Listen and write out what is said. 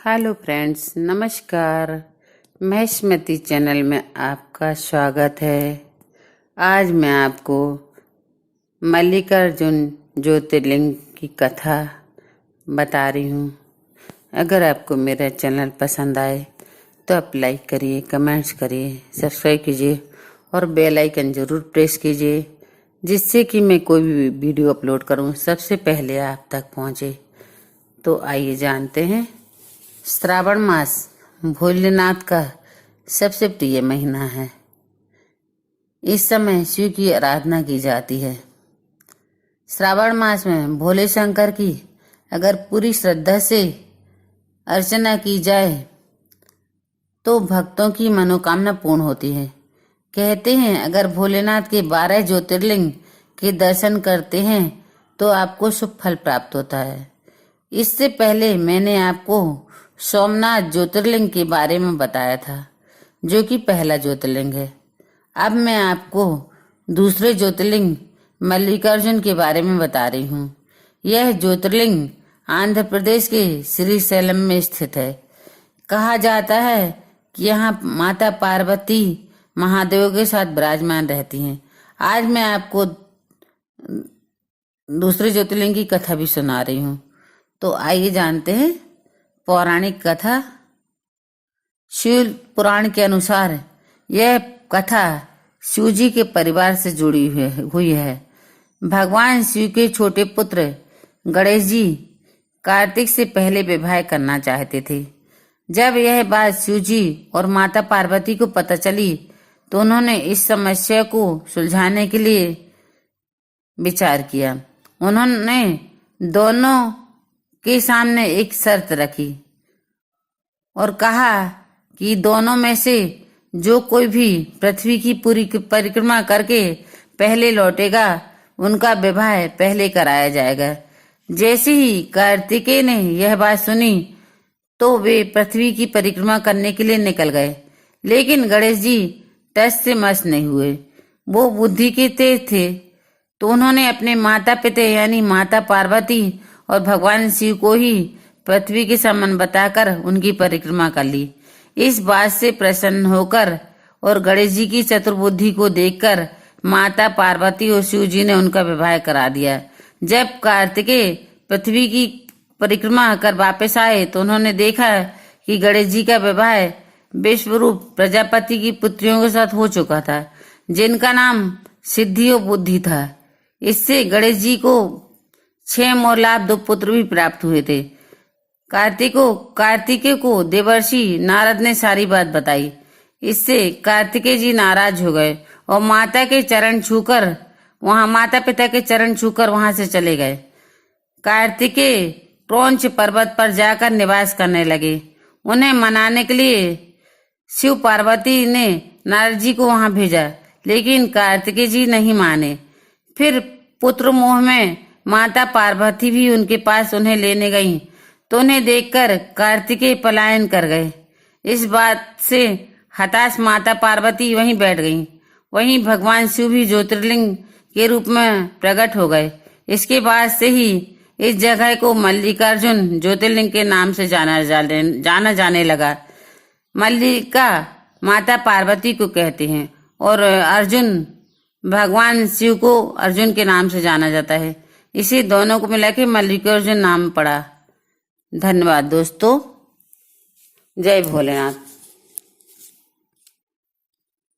Hello friends, नमस्कार। Mahishmati channel में आपका स्वागत है। आज मैं आपको मल्लिकार्जुन ज्योतिर्लिंग की कथा बता रही हूँ। अगर आपको मेरा चैनल पसंद आए तो आप लाइक करिए, कमेंट्स करिए, सब्सक्राइब कीजिए और बेल आइकन ज़रूर प्रेस कीजिए, जिससे कि मैं कोई भी वीडियो अपलोड करूँ सबसे पहले आप तक पहुँचे। तो आइए जानते हैं। श्रावण मास भोलेनाथ का सबसे प्रिय महीना है। इस समय शिव की आराधना की जाती है। श्रावण मास में भोले शंकर की अगर पूरी श्रद्धा से अर्चना की जाए तो भक्तों की मनोकामना पूर्ण होती है। कहते हैं अगर भोलेनाथ के 12 ज्योतिर्लिंग के दर्शन करते हैं तो आपको शुभ फल प्राप्त होता है। इससे पहले मैंने आपको सोमनाथ ज्योतिर्लिंग के बारे में बताया था, जो कि पहला ज्योतिर्लिंग है। अब मैं आपको दूसरे ज्योतिर्लिंग मल्लिकार्जुन के बारे में बता रही हूँ। यह ज्योतिर्लिंग आंध्र प्रदेश के श्रीशैलम में स्थित है। कहा जाता है कि यहाँ माता पार्वती महादेव के साथ विराजमान रहती हैं। आज मैं आपको दूसरे ज्योतिर्लिंग की कथा भी सुना रही हूँ। तो आइए जानते हैं पौराणिक कथा। शिव पुराण के अनुसार यह कथा शिव जी के परिवार से जुड़ी हुई है। भगवान शिव के छोटे पुत्र गणेश जी कार्तिक से पहले विवाह करना चाहते थे। जब यह बात शिव जी और माता पार्वती को पता चली तो उन्होंने इस समस्या को सुलझाने के लिए विचार किया। उन्होंने दोनों के सामने एक शर्त रखी और कहा कि दोनों में से जो कोई भी पृथ्वी की पूरी परिक्रमा करके पहले लौटेगा उनका विवाह पहले कराया जाएगा। जैसे ही कार्तिकेय ने यह बात सुनी तो वे पृथ्वी की परिक्रमा करने के लिए निकल गए, लेकिन गणेश जी टस से मस नहीं हुए। वो बुद्धि के तेज थे, तो उन्होंने अपने माता पिता यानी माता पार्वती और भगवान शिव को ही पृथ्वी के समान बताकर उनकी परिक्रमा कर ली। इस बात से प्रसन्न होकर और गणेश जी की चतुर्बुद्धि को देखकर माता पार्वती और शिव जी ने उनका विवाह करा दिया। जब कार्तिकेय पृथ्वी की परिक्रमा कर वापस आए तो उन्होंने देखा कि गणेश जी का विवाह विश्वरूप प्रजापति की पुत्रियों के साथ हो चुका था, जिनका नाम सिद्धि और बुद्धि था। इससे गणेश जी को 6 और लाभ 2 पुत्र भी प्राप्त हुए थे। कार्तिकेय को देवर्षि नारद ने सारी बात बताई। इससे कार्तिकेय जी नाराज हो गए और माता पिता के चरण छूकर वहां से चले गए। कार्तिकेय क्रौंच पर्वत पर जाकर निवास करने लगे। उन्हें मनाने के लिए शिव पार्वती ने नारद जी को वहां भेजा, लेकिन कार्तिकेय जी नहीं माने। फिर पुत्र मोह में माता पार्वती भी उनके पास उन्हें लेने गईं, तो उन्हें देखकर कार्तिकेय पलायन कर गए। इस बात से हताश माता पार्वती वहीं बैठ गईं। वहीं भगवान शिव भी ज्योतिर्लिंग के रूप में प्रकट हो गए। इसके बाद से ही इस जगह को मल्लिकार्जुन ज्योतिर्लिंग के नाम से जाना जाने लगा। मल्लिका माता पार्वती को कहते हैं और अर्जुन भगवान शिव को अर्जुन के नाम से जाना जाता है। इसी दोनों को मिला के मल्लिकार्जुन नाम पड़ा। धन्यवाद दोस्तों। जय भोलेनाथ।